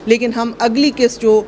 लेकिन हम अगली किस्त जो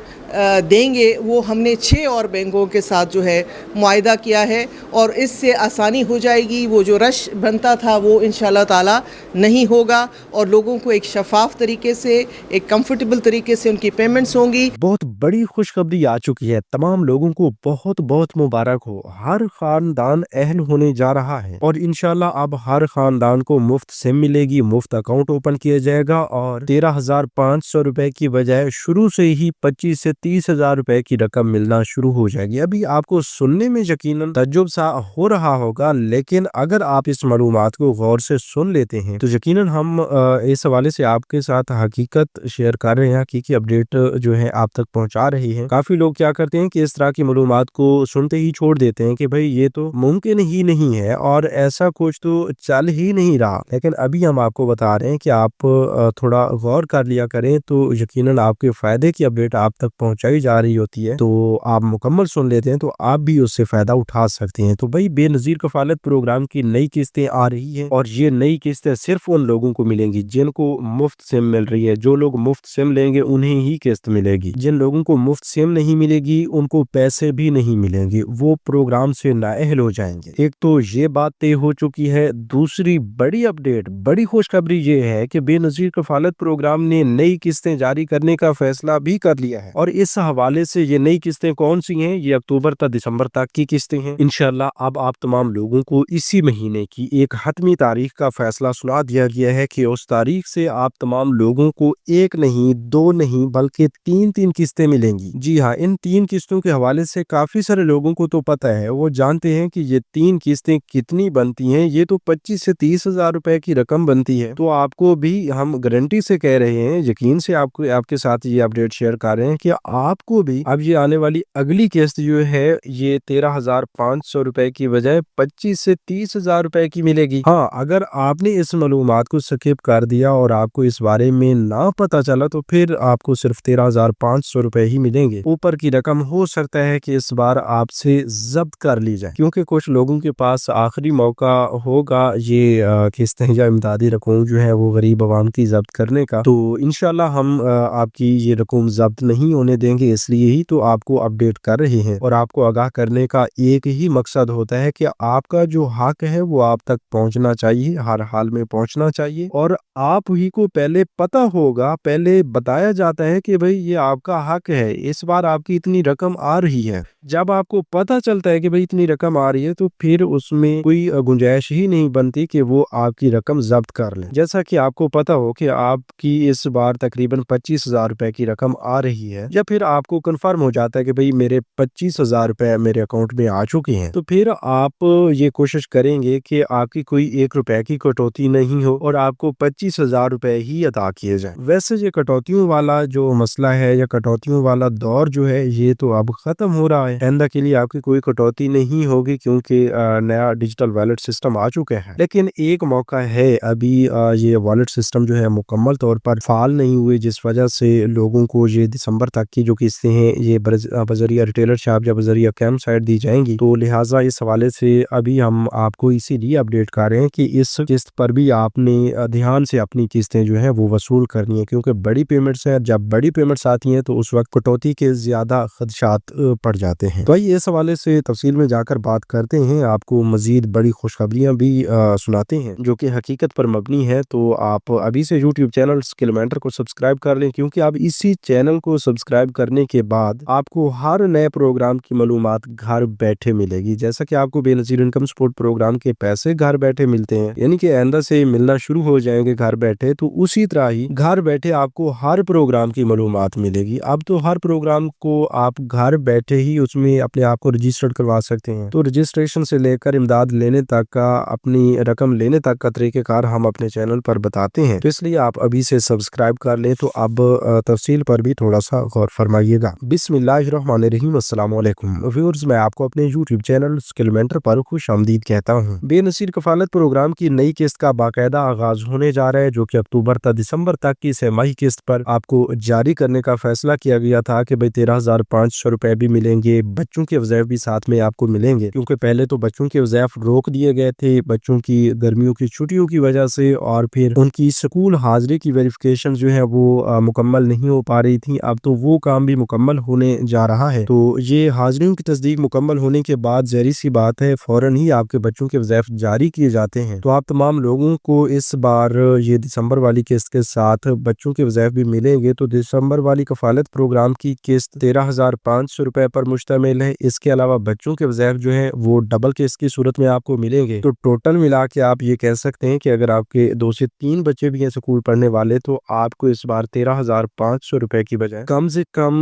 देंगे वो हमने 6 और बैंकों के साथ जो है मुआहिदा किया है और इससे आसानी हो जाएगी। वो जो रश बनता था वो इंशाअल्लाह ताला नहीं होगा और लोगों को एक शफाफ तरीके से, एक कंफर्टेबल तरीके से उनकी पेमेंट्स होंगी। बहुत बड़ी खुशखबरी आ चुकी है, तमाम लोगों को बहुत बहुत मुबारक हो। हर खानदान अहल होने जा रहा है और इंशाल्लाह अब हर खानदान को मुफ्त सिम मिलेगी, मुफ्त अकाउंट ओपन किया जाएगा और 13,500 रुपए की बजाय शुरू से ही 25 से 30,000 रुपए की रकम मिलना शुरू हो जाएगी। अभी आपको सुनने में यकीनन तज्जुब सा हो रहा होगा, लेकिन अगर आप इस मालूमात को गौर से सुन लेते हैं तो यकीनन हम इस हवाले से आपके साथ हकीकत शेयर कर रहे हैं, हकीकी अपडेट जो है आप तक पहुंचा रही है। काफी लोग क्या करते हैं कि इस तरह की मालूमात को सुनते ही छोड़ देते हैं कि भाई ये तो मुमकिन ही नहीं है और ऐसा कुछ तो चल ही नहीं रहा, लेकिन अभी हम आपको बता रहे हैं कि आप थोड़ा गौर कर लिया करें तो यकीनन आपके फायदे की अपडेट आप तक पहुंचाई जा रही होती है। तो आप मुकम्मल सुन लेते हैं तो आप भी उससे फायदा उठा सकते हैं। तो भाई बेनजीर कफालत प्रोग्राम की नई किस्तें आ रही है और ये नई किस्तें सिर्फ उन लोगों को मिलेंगी जिनको मुफ्त सिम मिल रही है। जो लोग मुफ्त सिम लेंगे उन्हें ही किस्त मिलेगी। जिन लोगों को मुफ्त सिम नहीं मिलेगी उनको पैसे भी नहीं मिलेंगे, वो प्रोग्राम से नाअहल हो जाएंगे। एक तो ये बात तय हो चुकी है। दूसरी बड़ी अपडेट, बड़ी खुशखबरी ये है कि बेनजीर कफालत प्रोग्राम ने नई किस्तें जारी करने का फैसला भी कर लिया है और इस हवाले से ये नई किस्तें कौन सी हैं? ये अक्टूबर तक दिसंबर तक की किस्तें हैं। इंशाल्लाह अब आप तमाम लोगों को इसी महीने की एक हतमी तारीख का फैसला सुना दिया गया है कि उस तारीख से आप तमाम लोगों को एक नहीं, दो नहीं, बल्कि तीन किस्तें मिलेंगी। जी हाँ, इन 3 किस्तों के हवाले से काफी सारे लोगों को तो पता है, वो जानते हैं कि ये 3 किस्तें कितनी बनती हैं। ये तो 25 से 30,000 रुपए की रकम बनती है। तो आपको भी हम गारंटी से कह रहे हैं, यकीन से आपको आपके साथ ये अपडेट शेयर कर रहे हैं कि आपको भी अब ये आने वाली अगली किस्त जो है ये 13,500 रुपए की बजाय 25 से 30,000 रुपए की मिलेगी। हाँ, अगर आपने इस मालूमात को स्किप कर दिया और आपको इस बारे में ना पता चला तो फिर आपको सिर्फ 13,500 रुपए ही मिलेंगे। ऊपर की रकम हो सकता है कि इस बार आपसे जब्त कर ली जाए, क्योंकि कुछ लोगों के पास आखिरी मौका होगा ये किस्तें या इमदादी रकूम जो है वो गरीब आवाम की जब्त करने का। तो इंशाल्लाह हम आपकी ये रकूम जब्त नहीं होने देंगे, इसलिए ही तो आपको अपडेट कर रहे हैं और आपको आगाह करने का एक ही मकसद होता है कि आपका जो हक है वो आप तक पहुंचना चाहिए, हर हाल में पहुंचना चाहिए और आप ही को पहले पता होगा, पहले बताया जाता है कि भाई ये आपका हक है, इस बार आपकी इतनी रकम आ रही है। जब आपको पता चलता है कि भाई इतनी रकम आ रही है तो फिर उसमें कोई गुंजाइश ही नहीं बनती कि वो आपकी रकम जब्त कर लें। जैसा कि आपको पता हो कि आपकी इस बार तकरीबन 25,000 रुपए की रकम आ रही है, या फिर आपको कंफर्म हो जाता है कि भाई मेरे 25,000 रुपए मेरे अकाउंट में आ चुके हैं, तो फिर आप ये कोशिश करेंगे कि आपकी कोई 1 रुपए की कटौती नहीं हो और आपको 25,000 रुपए ही अदा किए जाए। वैसे ये कटौतियों वाला जो मसला है या कटौतियों वाला दौर जो है ये तो अब खत्म हो रहा है। आइंदा के लिए आपकी कोई कटौती नहीं होगी क्योंकि नया डिजिटल वॉलेट सिस्टम आ चुका है। लेकिन एक मौका है, अभी ये वॉलेट सिस्टम जो है मुकम्मल तौर पर फाल नहीं हुए, जिस वजह से लोगों को ये दिसंबर तक की जो किस्तें हैं ये बजरिया रिटेलर शॉप या बजरिया कैंप साइट दी जाएंगी। तो लिहाजा इस हवाले से अभी हम आपको इसीलिए अपडेट कर रहे हैं कि इस किस्त पर भी आपने ध्यान से अपनी किस्तें जो है वो वसूल करनी है, क्योंकि बड़ी पेमेंट्स है, जब बड़ी पेमेंट्स आती हैं तो उस वक्त कटौती के ज्यादा खदशात पड़ जाते हैं। तो इस हवाले से तफसील में जाकर बात करते हैं, आपको मजीद बड़ी खुशखबरियां भी सुनाते हैं जो कि हकीकत पर मबनी है। तो आप अभी से यूट्यूब चैनल स्किलमेंटर को सब्सक्राइब कर लें, क्योंकि आप इसी चैनल को सब्सक्राइब करने के बाद आपको हर नए प्रोग्राम की मालूमात घर बैठे मिलेगी। जैसा कि आपको बेनजीर इनकम सपोर्ट प्रोग्राम के पैसे घर बैठे मिलते हैं, यानी कि आइंदा से मिलना शुरू हो जाएंगे घर बैठे, तो उसी तरह ही घर बैठे आपको हर प्रोग्राम की मालूमात मिलेगी। अब तो हर प्रोग्राम को आप घर बैठे ही उसमें अपने आप को रजिस्टर्ड करवा सकते हैं। तो रजिस्ट्रेशन से लेकर इमदाद लेने तक का, अपनी रकम लेने तक का तरीकेकार हम अपने चैनल पर बताते हैं, तो इसलिए आप अभी से सब्सक्राइब कर लें। तो अब तफसील पर भी थोड़ा सा गौर फरमाइएगा। बिस्मिल्लाहिर्रहमानिर्रहीम, अस्सलाम वालेकुम व्यूअर्स, मैं आपको अपने यूट्यूब चैनल स्किलमेंटर पर खुश आमदीद कहता हूँ। बेनजीर कफालत प्रोग्राम की नई किस्त का बाकायदा आगाज होने जा रहा है, जो कि अक्टूबर तक दिसंबर तक की छमाही किस्त पर आपको जारी करने का फैसला किया गया था कि भाई 13,500 रुपए भी मिलेंगे, बच्चों के वज़ैफ भी साथ में आपको मिलेंगे, क्योंकि पहले तो बच्चों के वज़ैफ रोक दिए गए थे बच्चों की गर्मियों की छुट्टियों की वजह से, और फिर उनकी स्कूल हाजिरी की वेरिफिकेशन जो है वो मुकम्मल मुकम्मल नहीं हो पा रही थी, अब तो वो काम भी मुकम्मल होने जा रहा है। तो ये हाजिरियों की तस्दीक मुकम्मल होने के बाद ज़ाहिर सी बात है फ़ौरन ही आपके बच्चों के वज़ाइफ जारी किए जाते हैं। तो आप तमाम लोगों को इस बार ये दिसंबर वाली किस्त के साथ बच्चों के वज़ाइफ भी मिलेंगे। तो दिसंबर वाली कफ़ालत प्रोग्राम की किस्त 13,500 रुपए पर मुश्तमिल है। इसके अलावा बच्चों के वज़ाइफ जो है वो डबल किस्त की सूरत में आपको मिलेंगे। तो टोटल मिला के आप ये कह सकते हैं कि अगर आपके 2 से 3 बच्चे भी हैं स्कूल पढ़ने वाले, तो आपको इस बार 13,500 रुपए की बजाय कम से कम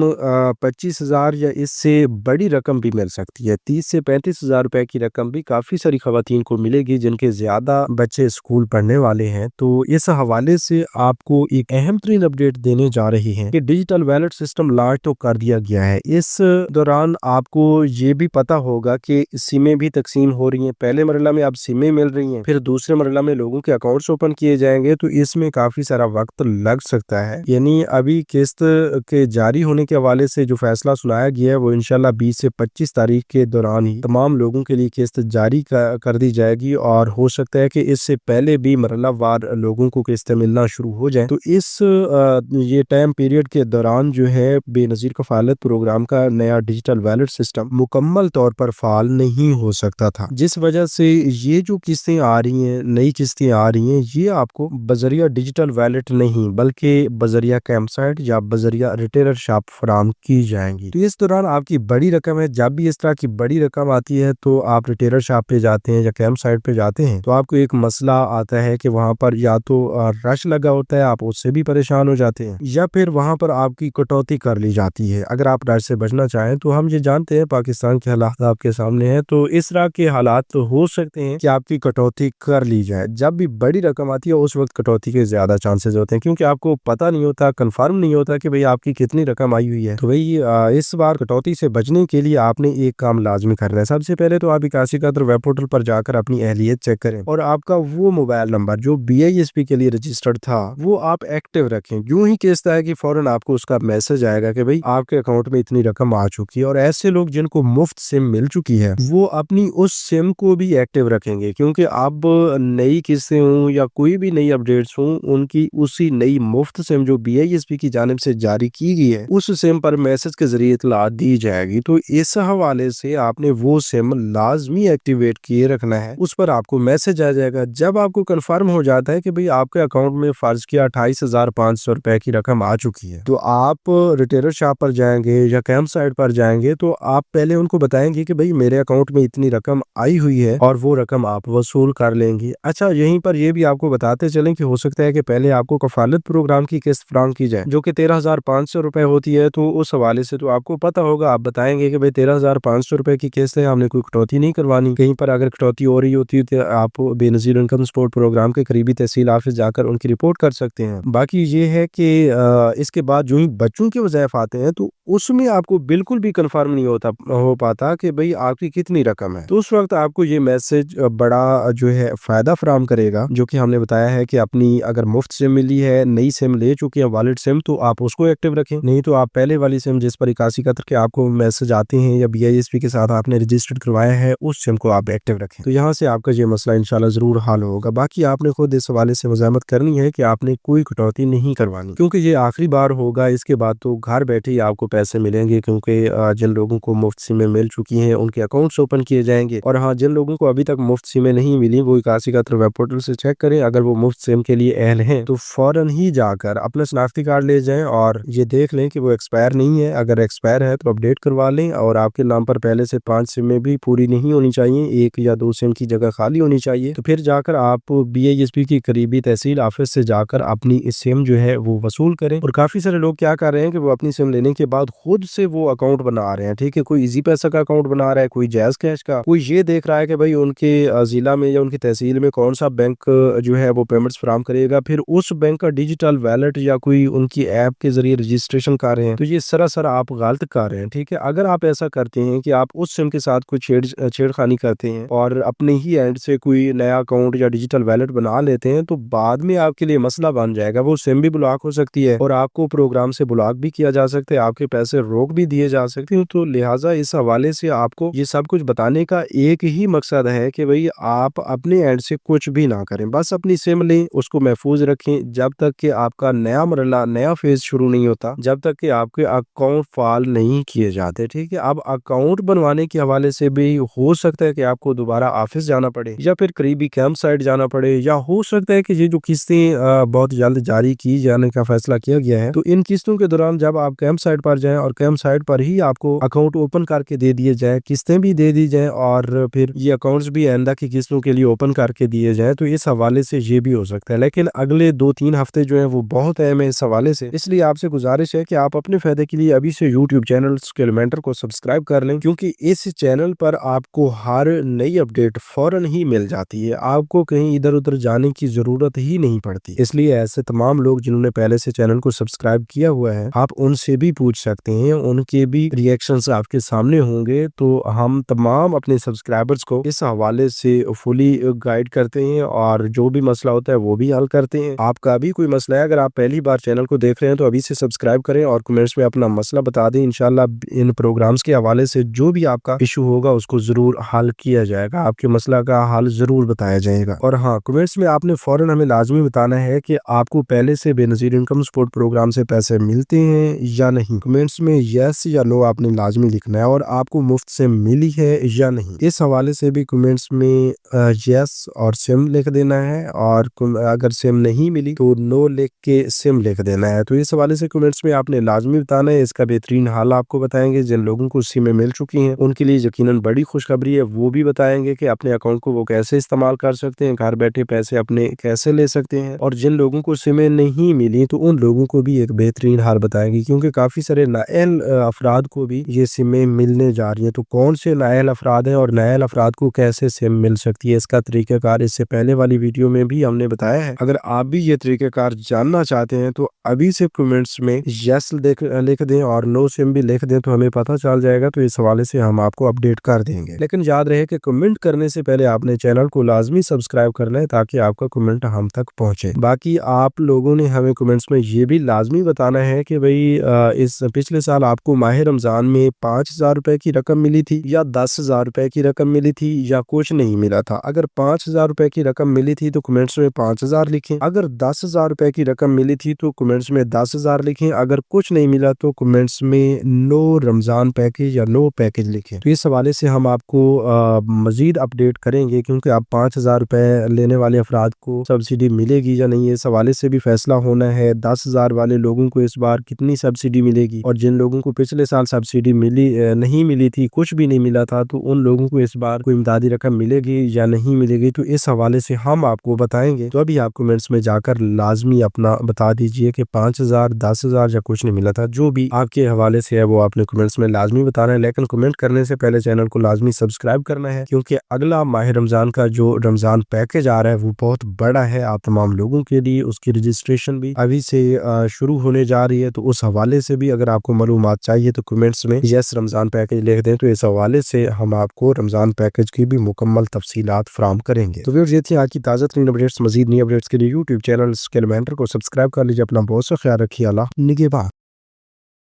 25,000 या इससे बड़ी रकम भी मिल सकती है। 30 से 35,000 रुपए की रकम भी काफ़ी सारी ख़वातीन को मिलेगी जिनके ज़्यादा बच्चे स्कूल पढ़ने वाले हैं। तो इस हवाले से आपको एक अहम तरीन अपडेट देने जा रही हैं कि डिजिटल वैलेट सिस्टम लॉन्च तो कर दिया गया है। इस दौरान आपको ये भी पता होगा कि सिमें भी तकसीम हो रही हैं। पहले मरहला में अब सिमें मिल रही हैं, फिर दूसरे मरहला में लोगों के अकाउंट्स ओपन किए जाएंगे। तो इसमें काफ़ी सारा वक्त लग सकता है। यानी अभी किस्त के जारी होने के हवाले से जो फैसला सुनाया गया है वो इंशाल्लाह 20 से 25 तारीख के दौरान ही तमाम लोगों के लिए किस्त जारी कर दी जाएगी और हो सकता है कि इससे पहले भी मरहला वार लोगों को किस्तें मिलना शुरू हो जाए। तो इस ये टाइम पीरियड के दौरान जो है बेनज़ीर कफ़ालत प्रोग्राम का नया डिजिटल वैलेट सिस्टम मुकम्मल तौर पर फ़ाल नहीं हो सकता था, जिस वजह से ये जो किस्तें आ रही हैं, नई किस्तें आ रही हैं, ये आपको बजरिया डिजिटल वैलेट नहीं बल्कि बजरिया कैंपसाइट या बजरिया रिटेलर शॉप फराम की जाएंगी। तो इस दौरान आपकी बड़ी रकम है, जब भी इस तरह की बड़ी रकम आती है तो आप रिटेलर शॉप पे जाते हैं या कैंप साइट पे जाते हैं, तो आपको एक मसला आता है कि वहां पर या तो रश लगा होता है, आप उससे भी परेशान हो जाते हैं, या फिर वहां पर आपकी कटौती कर ली जाती है। अगर आप रश से बचना चाहें तो हम ये जानते हैं पाकिस्तान के हालात आपके सामने है, तो इस तरह के हालात तो हो सकते हैं कि आपकी कटौती कर ली जाए। जब भी बड़ी रकम आती है उस वक्त कटौती के ज्यादा चांसेस होते हैं, क्योंकि आपको पता नहीं होता, कंफर्म नहीं होता कि भाई आपकी कितनी रकम आई हुई है। तो भाई इस बार कटौती से बचने के लिए आपने एक काम लाजमी करना है। सबसे पहले तो आप 81 कदर वेब पोर्टल पर जाकर अपनी अहलियत चेक करें और आपका वो मोबाइल नंबर जो BISP के लिए रजिस्टर्ड था वो आप एक्टिव रखें। यूं ही किस्त आएगी फौरन आपको उसका मैसेज आएगा कि भाई आपके अकाउंट में इतनी रकम आ चुकी है। और ऐसे लोग जिनको मुफ्त सिम मिल चुकी है वो अपनी उस सिम को भी एक्टिव रखेंगे, क्योंकि अब नई किस्तें हों या कोई भी नई अपडेट्स हों, उनकी उसी नई मुफ्त सिम जो BISP की जानिब से जारी की गई है उस सिम पर मैसेज के जरिए इतला दी जाएगी। तो इस हवाले से आपने वो सिम लाजमी एक्टिवेट किए रखना है, उस पर आपको मैसेज आ जाएगा। जब आपको कंफर्म हो जाता है कि भाई आपके अकाउंट में फर्ज किया 28,500 रुपए की रकम आ चुकी है, तो आप रिटेलर शॉप पर जाएंगे या कैंप साइट पर जाएंगे तो आप पहले उनको बताएंगे कि भाई मेरे अकाउंट में इतनी रकम आई हुई है और वो रकम आप वसूल कर लेंगे। अच्छा, यहीं पर ये भी आपको बताते चलें कि हो सकता है कि पहले आपको कफालत प्रोग्राम की किस्त फराहम की जाए जो कि 13,500 रुपए होती है। तो उस हवाले से तो आपको पता होगा, आप बताएंगे कि भाई 13,500 रुपए की किस्त है, हमने कोई कटौती नहीं करवानी। कहीं पर अगर कटौती हो रही होती है तो आप बेनज़ीर इनकम सपोर्ट प्रोग्राम के करीबी तहसील ऑफिस जाकर उनकी रिपोर्ट कर सकते हैं। बाकी ये है कि इसके बाद जो ही बच्चों के वज़ाइफ आते हैं तो उसमें आपको बिल्कुल भी कंफर्म नहीं हो पाता कि भाई आपकी कितनी रकम है। तो उस वक्त आपको ये मैसेज बड़ा जो है फायदा फराहम करेगा, जो कि हमने बताया है कि अपनी अगर मुफ्त सिम मिली है, नई सिम ले चुके हैं वॉलेट सिम, तो आप उसको एक्टिव रखें। नहीं तो आप पहले वाली सिम जिस पर 81 कतर के आपको मैसेज आते हैं या BISP के साथ आपने रजिस्टर्ड करवाया है उस सिम को आप एक्टिव रखें। तो यहाँ से आपका ये मसला इंशाल्लाह जरूर हल होगा। बाकी आपने खुद इस हवाले से मज़ामत करनी है कि आपने कोई कटौती नहीं करवानी, क्योंकि ये आखिरी बार होगा। इसके बाद तो घर बैठे ही आपको पैसे मिलेंगे, क्योंकि जिन लोगों को मुफ्त सिमें मिल चुकी हैं उनके अकाउंट्स ओपन किए जाएंगे। और हाँ, जिन लोगों को अभी तक मुफ्त सिमें नहीं मिली वो 81 कतर वेब पोर्टल से चेक करें। अगर वो मुफ्त सिम के लिए अहल हैं तो फौरन ही जाकर अपना शनाख्ती कार्ड ले जाएं और ये देख लें कि वो एक्सपायर नहीं है। अगर एक्सपायर है तो अपडेट करवा लें। और आपके नाम पर पहले से 5 सिमें भी पूरी नहीं होनी चाहिए, 1 या 2 सिम की जगह खाली होनी चाहिए। तो फिर जाकर आप BISP की करीबी तहसील ऑफिस से जाकर अपनी इस सिम जो है वो वसूल करें। और काफी सारे लोग क्या कर रहे हैं कि वो अपनी सिम लेने के बाद खुद से वो अकाउंट बना रहे हैं। ठीक है, कोई इजी पैसा का अकाउंट बना रहा है, कोई जैज कैश का, कोई ये देख रहा है कि भाई उनके जिला में या उनकी तहसील में कौन सा बैंक जो है वो पेमेंट्स फराहम करेगा, फिर उस बैंक का डिजिटल वैलेट या कोई उनकी ऐप के जरिए रजिस्ट्रेशन कर रहे हैं। तो ये सरासर आप गलत कर रहे हैं। ठीक है, अगर आप ऐसा करते हैं कि आप उस सिम के साथ कोई छेड़खानी करते हैं और अपने ही एंड से कोई नया अकाउंट या डिजिटल वैलेट बना लेते हैं तो बाद में आपके लिए मसला बन जाएगा। वो सिम भी ब्लॉक हो सकती है और आपको प्रोग्राम से ब्लॉक भी किया जा सकता है, आपके पैसे रोक भी दिए जा सकते हैं। तो लिहाजा इस हवाले से आपको ये सब कुछ बताने का एक ही मकसद है कि भाई आप अपने एंड से कुछ भी ना करें, बस अपनी सिम लें, उसको महफूज रखें जब तक कि आपका नया मरहला इंशाल्लाह नया फेज शुरू नहीं होता जब तक कि आपके अकाउंट फाल नहीं किए जाते। ठीक है, अब अकाउंट बनवाने के हवाले से भी हो सकता है कि आपको दोबारा ऑफिस जाना पड़े या फिर करीबी कैंप साइट जाना पड़े, या हो सकता है कि ये जो किस्तें बहुत जल्द जारी की जाने का फैसला किया गया है, तो इन किस्तों के दौरान जब आप कैंप साइट पर जाएं और कैंप साइट पर ही आपको अकाउंट ओपन करके दे दिए जाए, किस्तें भी दे दी जाए और फिर ये अकाउंट्स भी आइंदा की किस्तों के लिए ओपन करके दिए जाए, तो इस हवाले से ये भी हो सकता है। लेकिन अगले 2-3 हफ्ते जो है वो बहुत अहम है इस हवाले से, इसलिए आपसे गुजारिश है कि आप अपने फायदे के लिए अभी से यूट्यूब चैनल स्किलमेंटर को सब्सक्राइब कर लें, क्योंकि इस चैनल पर आपको हर नई अपडेट फौरन ही मिल जाती है, आपको कहीं इधर उधर जाने की जरूरत ही नहीं पड़ती। इसलिए ऐसे तमाम लोग जिन्होंने पहले से चैनल को सब्सक्राइब किया हुआ है, आप उनसे भी पूछ सकते हैं, उनके भी रिएक्शंस आपके सामने होंगे। तो हम तमाम अपने सब्सक्राइबर्स को इस हवाले से फुली गाइड करते हैं और जो भी मसला होता है वो भी हल करते हैं। आपका भी कोई मसला है, अगर आप पहली बार चैनल को देख रहे हैं तो अभी से सब्सक्राइब करें और कमेंट्स में अपना मसला बता दें। इंशाल्लाह इन प्रोग्राम्स के हवाले से जो भी आपका इशू होगा उसको जरूर हल किया जाएगा, आपके मसला का हल जरूर बताया जाएगा। और हाँ, कमेंट्स में आपने फौरन हमें लाजमी बताना है कि आपको पहले से बेनजीर इनकम सपोर्ट प्रोग्राम से पैसे मिलते हैं या नहीं। कमेंट्स में यस या नो आपने लाजमी लिखना है, और आपको मुफ्त से मिली है या नहीं, इस हवाले से भी कमेंट्स में यस और सिम लिख देना है, और अगर सिम नहीं मिली तो नो लिख के सिम लिख देना है। तो इस हवाले से कमेंट्स में आपने लाजमी बताना है। इसका बेहतरीन हाल आपको बताएंगे। जिन लोगों को सिमें मिल चुकी हैं उनके लिए यकीनन बड़ी खुशखबरी है, वो भी बताएंगे कि अपने अकाउंट को वो कैसे इस्तेमाल कर सकते हैं, घर बैठे पैसे अपने कैसे ले सकते हैं। और जिन लोगों को सिमें नहीं मिली तो उन लोगों को भी एक बेहतरीन हाल बताएंगे, क्योंकि काफी सारे नाअहल अफराद को भी ये सिमें मिलने जा रही है। तो कौन से नाअहल अफराद हैं और नाअहल अफराद को कैसे सिम मिल सकती है, इसका तरीकाकार इससे पहले वाली वीडियो में भी हमने बताया है। अगर आप भी ये तरीकाकार जानना चाहते हैं तो अभी से कमेंट्स में यस लिख दें और नो सिम भी लिख दें, तो हमें पता चल जाएगा। तो इस हवाले से हम आपको अपडेट कर देंगे। लेकिन याद रहे कि कमेंट करने से पहले आपने चैनल को लाजमी सब्सक्राइब करना है, ताकि आपका कमेंट हम तक पहुंचे। बाकी आप लोगों ने हमें कमेंट्स में ये भी लाजमी बताना है कि भाई इस पिछले साल आपको माह रमजान में 5,000 रुपए की रकम मिली थी या 10,000 रुपए की रकम मिली थी या कुछ नहीं मिला था। अगर 5,000 रुपए की रकम मिली थी तो कमेंट्स में 5,000 लिखें, अगर 10,000 रुपए की रकम मिली थी तो कमेंट्स में 10,000 लिखें, अगर कुछ नहीं मिला तो कमेंट्स में नो रमजान पैकेज या नो पैकेज लिखें। तो इस हवाले से हम आपको मजीद अपडेट करेंगे, क्योंकि आप 5,000 रुपए लेने वाले अफराद को सब्सिडी मिलेगी या नहीं, इस हवाले से भी फैसला होना है। 10,000 वाले लोगों को इस बार कितनी सब्सिडी मिलेगी, और जिन लोगों को पिछले साल सब्सिडी नहीं मिली थी, कुछ भी नहीं मिला था, तो उन लोगों को इस बार कोई इमदादी रकम मिलेगी या नहीं मिलेगी, तो इस हवाले से हम आपको बताएंगे। तो अभी आप कमेंट्स में जाकर लाजमी अपना बता दीजिए कि 5,000, 10,000 या कुछ नहीं मिला था। जो भी आपके हवाले से है वो आपने कमेंट्स में लाजमी बताना है। लेकिन कमेंट करने से पहले चैनल को लाजमी सब्सक्राइब करना है, क्योंकि अगला माह रमजान का जो रमजान पैकेज आ रहा है वो बहुत बड़ा है आप तमाम लोगों के लिए। उसकी रजिस्ट्रेशन भी अभी से शुरू होने जा रही है। तो उस हवाले से भी अगर आपको मालूमात चाहिए तो कमेंट्स में यस रमजान पैकेज लिख दें, तो इस हवाले से हम आपको रमजान पैकेज की भी मुकम्मल तफसीलात फराहम करेंगे। तो व्यूअर्स, ये थी आज की ताज़ा तरीन अपडेट्स। मजीद नई अपडेट्स के लिए यूट्यूब चैनल स्किलमेंटर को सब्सक्राइब कर लीजिए। अपना बहुत सा ख्याल रखिए। अल्लाह निगहबान।